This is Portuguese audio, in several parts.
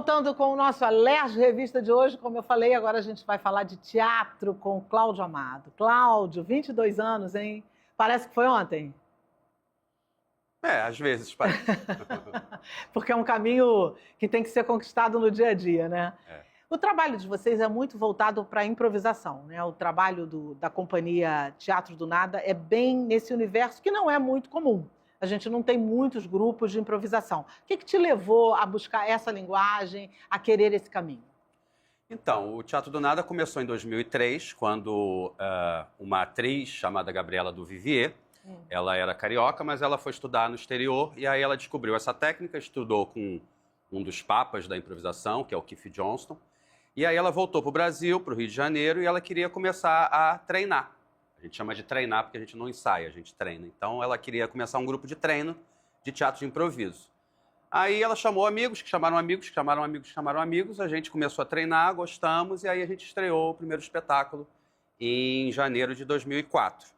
Voltando com o nosso Alerj Revista de hoje, como eu falei, agora a gente vai falar de teatro com Cláudio Amado. Cláudio, 22 anos, hein? Parece que foi ontem. Às vezes parece. Porque é um caminho que tem que ser conquistado no dia a dia, né? O trabalho de vocês é muito voltado para a improvisação, né? O trabalho da companhia Teatro do Nada é bem nesse universo que não é muito comum. A gente não tem muitos grupos de improvisação. O que te levou a buscar essa linguagem, a querer esse caminho? Então, o Teatro do Nada começou em 2003, quando uma atriz chamada Gabriela Duvivier, ela era carioca, mas ela foi estudar no exterior, e aí ela descobriu essa técnica, estudou com um dos papas da improvisação, que é o Keith Johnston, e aí ela voltou para o Brasil, para o Rio de Janeiro, e ela queria começar a treinar. A gente chama de treinar porque a gente não ensaia, a gente treina. Então, ela queria começar um grupo de treino de teatro de improviso. Aí ela chamou amigos, que chamaram amigos, que chamaram amigos, que chamaram amigos. A gente começou a treinar, gostamos, e aí a gente estreou o primeiro espetáculo em janeiro de 2004.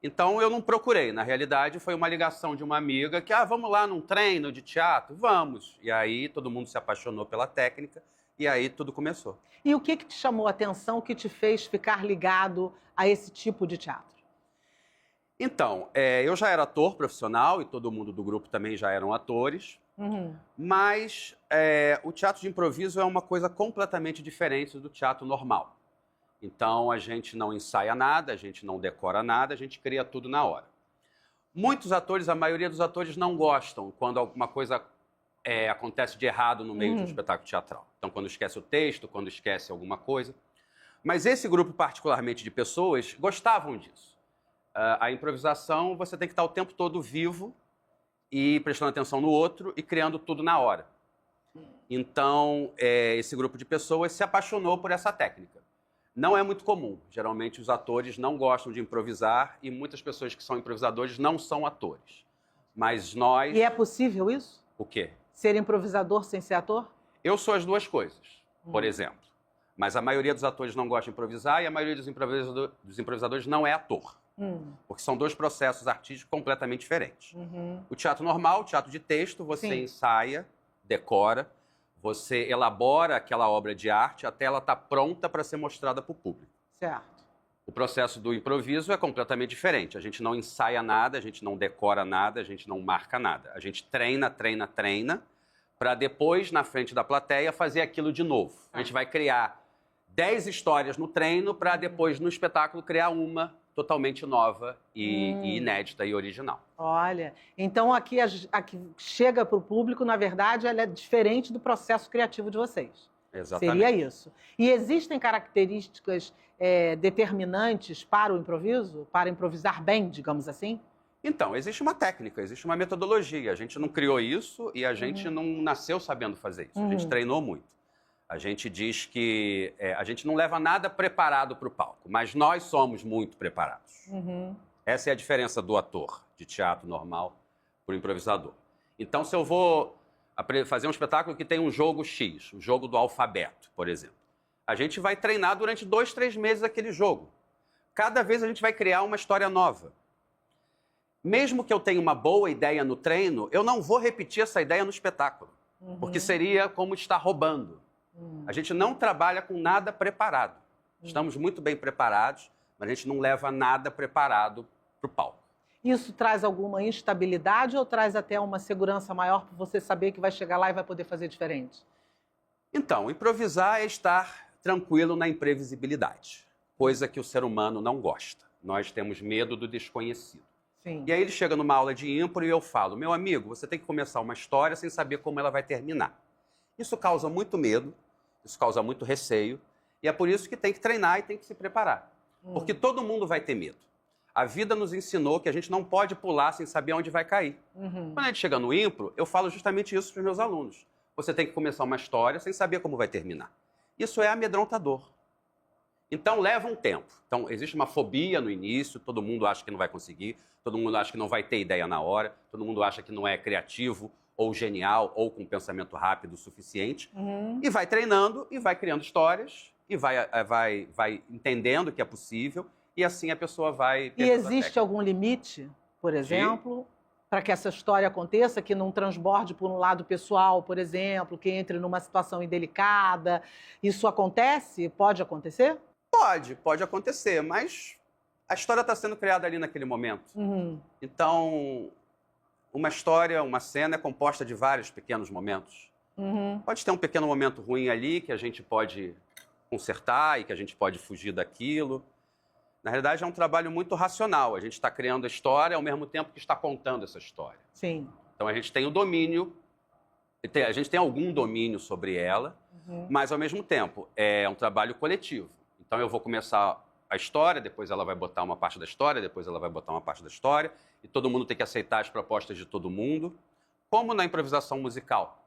Então, eu não procurei. Na realidade, foi uma ligação de uma amiga que, vamos lá num treino de teatro? Vamos. E aí, todo mundo se apaixonou pela técnica. E aí tudo começou. E o que te chamou a atenção, que te fez ficar ligado a esse tipo de teatro? Então, eu já era ator profissional e todo mundo do grupo também já eram atores. Mas o teatro de improviso é uma coisa completamente diferente do teatro normal. Então, a gente não ensaia nada, a gente não decora nada, a gente cria tudo na hora. Muitos atores, a maioria dos atores não gostam quando alguma coisa acontece de errado no meio de um espetáculo teatral. Então, quando esquece o texto, quando esquece alguma coisa. Mas esse grupo, particularmente de pessoas, gostavam disso. A improvisação, você tem que estar o tempo todo vivo e prestando atenção no outro e criando tudo na hora. Então, esse grupo de pessoas se apaixonou por essa técnica. Não é muito comum. Geralmente, os atores não gostam de improvisar e muitas pessoas que são improvisadores não são atores. Mas nós... E é possível isso? O quê? Ser improvisador sem ser ator? Eu sou as duas coisas, por exemplo. Mas a maioria dos atores não gosta de improvisar e a maioria dos improvisadores não é ator. Porque são dois processos artísticos completamente diferentes. O teatro normal, o teatro de texto, você ensaia, decora, você elabora aquela obra de arte até ela estar pronta para ser mostrada para o público. Certo. O processo do improviso é completamente diferente. A gente não ensaia nada, a gente não decora nada, a gente não marca nada. A gente treina, treina, treina, para depois, na frente da plateia, fazer aquilo de novo. A gente vai criar 10 histórias no treino para depois, no espetáculo, criar uma totalmente nova e inédita e original. Olha, então aqui chega para o público, na verdade, ela é diferente do processo criativo de vocês. Exatamente. Seria isso. E existem características determinantes para o improviso? Para improvisar bem, digamos assim? Então, existe uma técnica, existe uma metodologia. A gente não criou isso e a gente não nasceu sabendo fazer isso. A gente treinou muito. A gente diz que a gente não leva nada preparado para o palco, mas nós somos muito preparados. Essa é a diferença do ator de teatro normal para o improvisador. Então, se eu vou fazer um espetáculo que tem um jogo X, o jogo do alfabeto, por exemplo, a gente vai treinar durante 2, 3 meses aquele jogo. Cada vez a gente vai criar uma história nova. Mesmo que eu tenha uma boa ideia no treino, eu não vou repetir essa ideia no espetáculo, porque seria como estar roubando. A gente não trabalha com nada preparado. Estamos muito bem preparados, mas a gente não leva nada preparado para o palco. Isso traz alguma instabilidade ou traz até uma segurança maior para você saber que vai chegar lá e vai poder fazer diferente? Então, improvisar é estar tranquilo na imprevisibilidade, coisa que o ser humano não gosta. Nós temos medo do desconhecido. Sim. E aí ele chega numa aula de impro e eu falo, meu amigo, você tem que começar uma história sem saber como ela vai terminar. Isso causa muito medo, isso causa muito receio, e é por isso que tem que treinar e tem que se preparar. Porque todo mundo vai ter medo. A vida nos ensinou que a gente não pode pular sem saber onde vai cair. Quando a gente chega no impro, eu falo justamente isso para os meus alunos. Você tem que começar uma história sem saber como vai terminar. Isso é amedrontador. Então, leva um tempo. Então, existe uma fobia no início, todo mundo acha que não vai conseguir, todo mundo acha que não vai ter ideia na hora, todo mundo acha que não é criativo, ou genial, ou com pensamento rápido o suficiente. E vai treinando, e vai criando histórias, e vai entendendo que é possível, e assim a pessoa vai... E existe algum limite, por exemplo? para que essa história aconteça, que não transborde por um lado pessoal, por exemplo, que entre numa situação indelicada. Isso acontece? Pode acontecer? Pode acontecer, mas a história está sendo criada ali naquele momento. Então, uma história, uma cena é composta de vários pequenos momentos. Pode ter um pequeno momento ruim ali que a gente pode consertar e que a gente pode fugir daquilo. Na realidade, é um trabalho muito racional. A gente está criando a história ao mesmo tempo que está contando essa história. Sim. Então, a gente tem o domínio, a gente tem algum domínio sobre ela, mas, ao mesmo tempo, é um trabalho coletivo. Então, eu vou começar a história, depois ela vai botar uma parte da história, depois ela vai botar uma parte da história, e todo mundo tem que aceitar as propostas de todo mundo, como na improvisação musical.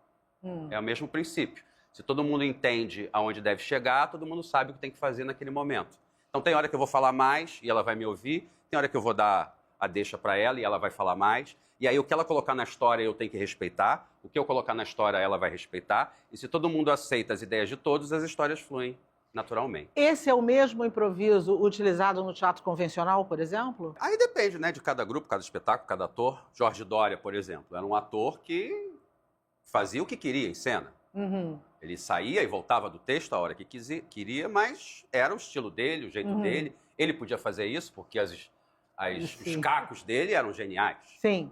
É o mesmo princípio. Se todo mundo entende aonde deve chegar, todo mundo sabe o que tem que fazer naquele momento. Então, tem hora que eu vou falar mais e ela vai me ouvir, tem hora que eu vou dar a deixa para ela e ela vai falar mais, e aí o que ela colocar na história eu tenho que respeitar, o que eu colocar na história ela vai respeitar, e se todo mundo aceita as ideias de todos, as histórias fluem naturalmente. Esse é o mesmo improviso utilizado no teatro convencional, por exemplo? Aí depende, né, de cada grupo, cada espetáculo, cada ator. Jorge Doria, por exemplo, era um ator que fazia o que queria em cena. Ele saía e voltava do texto a hora que queria, mas era o estilo dele, o jeito dele. Ele podia fazer isso porque os cacos dele eram geniais. Sim.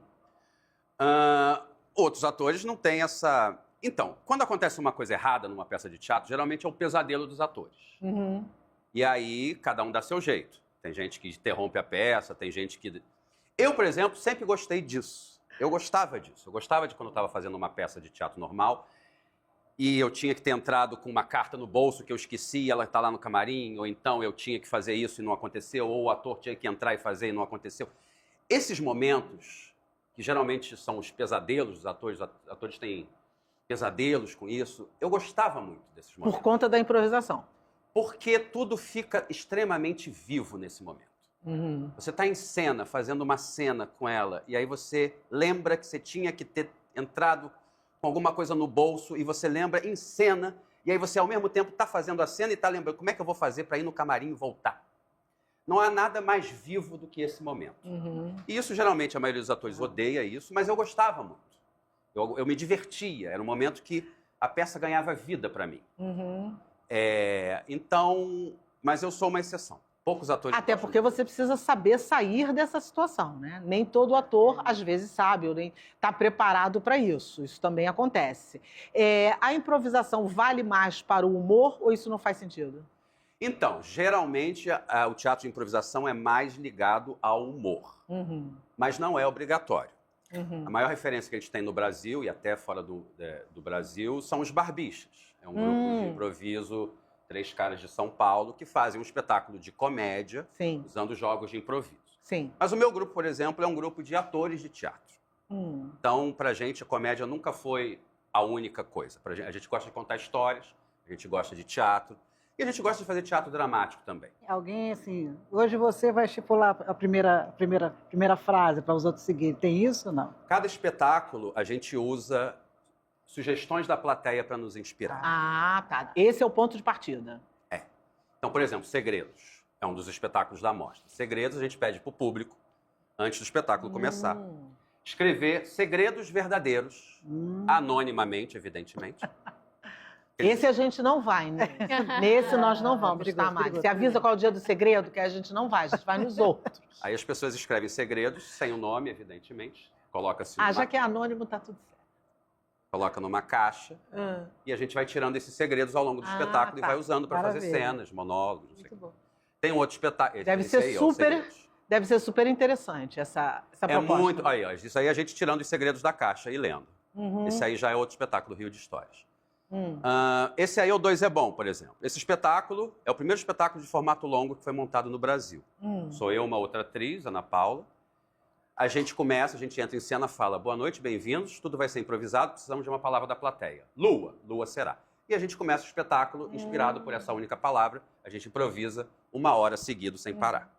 Outros atores não têm essa... Então, quando acontece uma coisa errada numa peça de teatro, geralmente é o pesadelo dos atores. E aí, cada um dá seu jeito. Tem gente que interrompe a peça, tem gente que... Eu, por exemplo, sempre gostei disso. Eu gostava disso. Eu gostava de quando eu estava fazendo uma peça de teatro normal e eu tinha que ter entrado com uma carta no bolso que eu esqueci e ela está lá no camarim, ou então eu tinha que fazer isso e não aconteceu, ou o ator tinha que entrar e fazer e não aconteceu. Esses momentos, que geralmente são os pesadelos dos atores, os atores têm pesadelos com isso, eu gostava muito desses momentos. Por conta da improvisação. Porque tudo fica extremamente vivo nesse momento. Você está em cena, fazendo uma cena com ela, e aí você lembra que você tinha que ter entrado com alguma coisa no bolso, e você lembra em cena, e aí você ao mesmo tempo está fazendo a cena e está lembrando como é que eu vou fazer para ir no camarim e voltar. Não há nada mais vivo do que esse momento. E isso, geralmente, a maioria dos atores odeia isso, mas eu gostava muito. Eu me divertia, era um momento que a peça ganhava vida para mim. Então, mas eu sou uma exceção. Poucos atores... Até porque você precisa saber sair dessa situação, né? Nem todo ator, às vezes, sabe ou nem está preparado para isso. Isso também acontece. A improvisação vale mais para o humor ou isso não faz sentido? Então, geralmente, o teatro de improvisação é mais ligado ao humor. Mas não é obrigatório. A maior referência que a gente tem no Brasil, e até fora do Brasil, são os Barbichas. É um grupo de improviso... 3 caras de São Paulo que fazem um espetáculo de comédia usando jogos de improviso. Mas o meu grupo, por exemplo, é um grupo de atores de teatro. Então, pra gente, a comédia nunca foi a única coisa. A gente gosta de contar histórias, a gente gosta de teatro e a gente gosta de fazer teatro dramático também. Alguém assim, hoje você vai estipular a primeira frase para os outros seguirem. Tem isso ou não? Cada espetáculo a gente usa sugestões da plateia para nos inspirar. Ah, tá. Esse é o ponto de partida. Então, por exemplo, Segredos. É um dos espetáculos da mostra. Segredos a gente pede para o público, antes do espetáculo começar, escrever segredos verdadeiros, anonimamente, evidentemente. Esse a gente não vai, né? Nesse nós não vamos, tá, Mari? Você avisa qual é o dia do segredo, que a gente não vai nos outros. Aí as pessoas escrevem segredos, sem o nome, evidentemente. Coloca-se já que é anônimo, tá tudo certo. Coloca numa caixa e a gente vai tirando esses segredos ao longo do espetáculo e vai usando para fazer cenas, monólogos, não sei o que. Tem um outro espetáculo. Deve ser super interessante essa proposta. Muito. Aí, ó, isso aí a gente tirando os segredos da caixa e lendo. Esse aí já é outro espetáculo, Rio de Histórias. Esse aí, o Dois é Bom, por exemplo. Esse espetáculo é o primeiro espetáculo de formato longo que foi montado no Brasil. Sou eu, uma outra atriz, Ana Paula. A gente entra em cena, fala, boa noite, bem-vindos, tudo vai ser improvisado, precisamos de uma palavra da plateia. Lua, lua será. E a gente começa o espetáculo inspirado por essa única palavra, a gente improvisa 1 hora seguido, sem parar.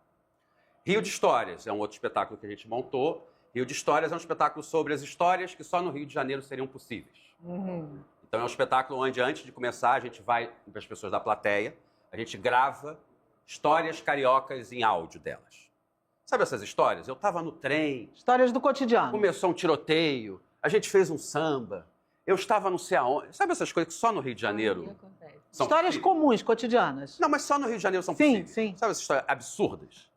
Rio de Histórias é um outro espetáculo que a gente montou. Rio de Histórias é um espetáculo sobre as histórias que só no Rio de Janeiro seriam possíveis. Então é um espetáculo onde, antes de começar, a gente vai para as pessoas da plateia, a gente grava histórias cariocas em áudio delas. Sabe essas histórias? Eu estava no trem, Histórias do cotidiano. começou um tiroteio, a gente fez um samba, eu estava não sei aonde. Sabe essas coisas que só no Rio de Janeiro são Histórias possíveis? comuns, cotidianas. Não, mas só no Rio de Janeiro são Sim, possíveis. sim. Sabe essas histórias absurdas?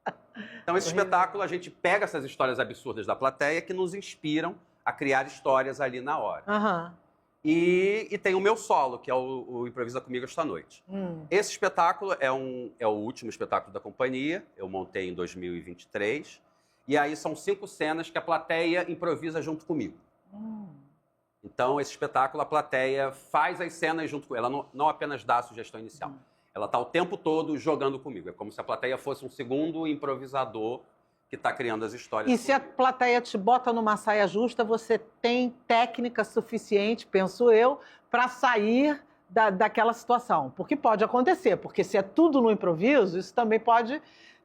Então, esse espetáculo, a gente pega essas histórias absurdas da plateia que nos inspiram a criar histórias ali na hora. Aham. E tem o meu solo, que é o Improvisa Comigo Esta Noite. Esse espetáculo é o último espetáculo da companhia, eu montei em 2023. E aí são 5 cenas que a plateia improvisa junto comigo. Então, esse espetáculo, a plateia faz as cenas junto com ela, não apenas dá a sugestão inicial. Ela está o tempo todo jogando comigo. É como se a plateia fosse um segundo improvisador que está criando as histórias. E se a plateia te bota numa saia justa, você tem técnica suficiente, penso eu, para sair daquela situação. Porque pode acontecer, porque se é tudo no improviso, isso também pode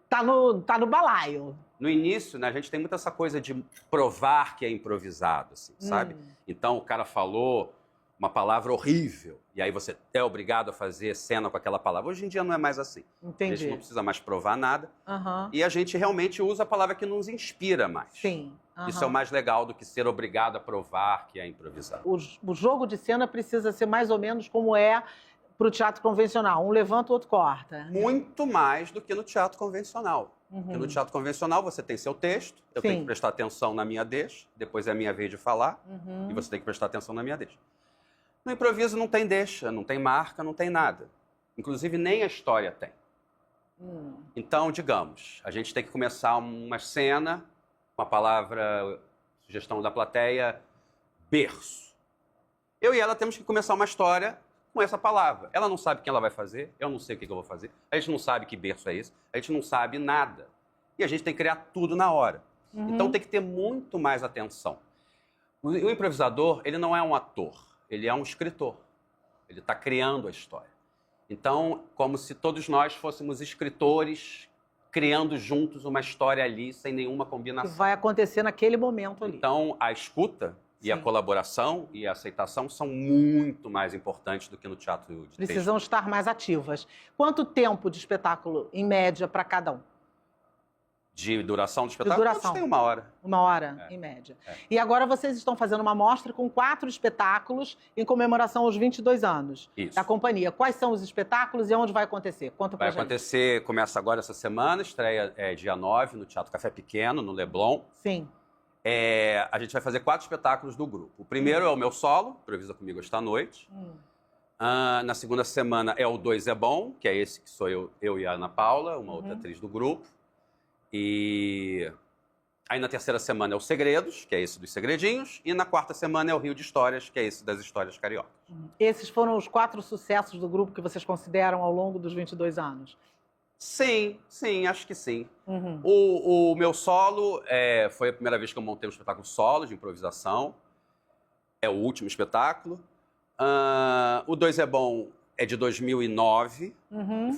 estar no balaio. No início, né, a gente tem muito essa coisa de provar que é improvisado, assim, sabe? Então, o cara falou uma palavra horrível, e aí você é obrigado a fazer cena com aquela palavra. Hoje em dia não é mais assim. Entendi. A gente não precisa mais provar nada. Aham. E a gente realmente usa a palavra que nos inspira mais. Sim. Isso é o mais legal do que ser obrigado a provar que é improvisado. O jogo de cena precisa ser mais ou menos como é para o teatro convencional. Um levanta, o outro corta. Muito mais do que no teatro convencional. Porque no teatro convencional você tem seu texto, eu tenho que prestar atenção na minha deixa, depois é a minha vez de falar, e você tem que prestar atenção na minha deixa. No improviso não tem deixa, não tem marca, não tem nada. Inclusive nem a história tem. Então, digamos, a gente tem que começar uma cena com a palavra, sugestão da plateia, berço. Eu e ela temos que começar uma história com essa palavra. Ela não sabe quem ela vai fazer, eu não sei o que eu vou fazer, a gente não sabe que berço é esse, a gente não sabe nada. E a gente tem que criar tudo na hora. Então tem que ter muito mais atenção. O improvisador, ele não é um ator, ele é um escritor. Ele está criando a história. Então, como se todos nós fôssemos escritores criando juntos uma história ali, sem nenhuma Que combinação. vai acontecer naquele momento ali. Então, a escuta e a colaboração e a aceitação são muito mais importantes do que no teatro de texto. Precisam estar mais ativas. Quanto tempo de espetáculo, em média, para cada um? De duração do espetáculo? duração. Tem 1 hora. 1 hora, em média. E agora vocês estão fazendo uma mostra com 4 espetáculos em comemoração aos 22 anos Isso. da companhia. Quais são os espetáculos e onde vai acontecer? Conta pra Vai gente. acontecer, começa agora essa semana, estreia dia 9 no Teatro Café Pequeno, no Leblon. Sim. A gente vai fazer 4 espetáculos do grupo. O primeiro é o meu solo, Improvisa Comigo Esta Noite. Na segunda semana é o Dois é Bom, que é esse que sou eu e a Ana Paula, uma outra atriz do grupo. E aí na terceira semana é o Segredos, que é esse dos segredinhos. E na quarta semana é o Rio de Histórias, que é esse das histórias cariocas. Esses foram os 4 sucessos do grupo que vocês consideram ao longo dos 22 anos? Sim, acho que sim. O meu solo foi a primeira vez que eu montei um espetáculo solo de improvisação. É o último espetáculo. O Dois é Bom é de 2009.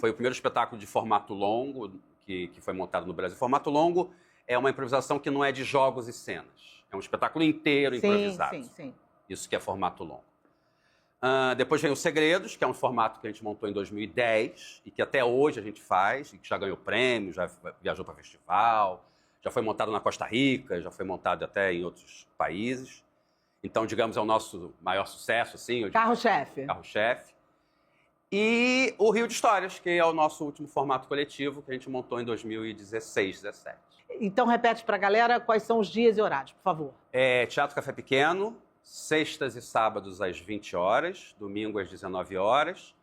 Foi o primeiro espetáculo de formato longo que foi montado no Brasil. Formato longo é uma improvisação que não é de jogos e cenas. É um espetáculo inteiro improvisado. Sim. Isso que é formato longo. Depois vem o Segredos, que é um formato que a gente montou em 2010 e que até hoje a gente faz, e que já ganhou prêmio, já viajou para festival, já foi montado na Costa Rica, já foi montado até em outros países. Então, digamos, é o nosso maior sucesso, assim. Carro-chefe. Carro-chefe. E o Rio de Histórias, que é o nosso último formato coletivo, que a gente montou em 2016, 2017. Então, repete para a galera quais são os dias e horários, por favor. Teatro Café Pequeno, sextas e sábados às 20 horas, domingo às 19 horas.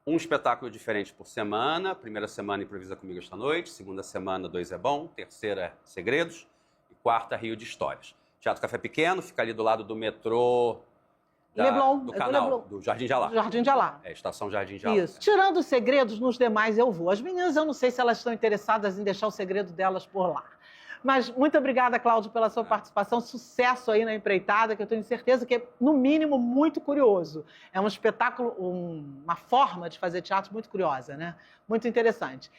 Um espetáculo diferente por semana. Primeira semana, Improvisa Comigo Esta Noite. Segunda semana, Dois é Bom. Terceira, Segredos. E quarta, Rio de Histórias. Teatro Café Pequeno, fica ali do lado do metrô... Leblon. Do canal, Leblon. do Jardim de Alá. Jardim de Alá. Estação Jardim de Alá. Isso. Tirando os segredos, nos demais eu vou. As meninas, eu não sei se elas estão interessadas em deixar o segredo delas por lá. Mas muito obrigada, Cláudio, pela sua participação. Sucesso aí na empreitada, que eu tenho certeza que é, no mínimo, muito curioso. É um espetáculo, uma forma de fazer teatro muito curiosa, né? Muito interessante.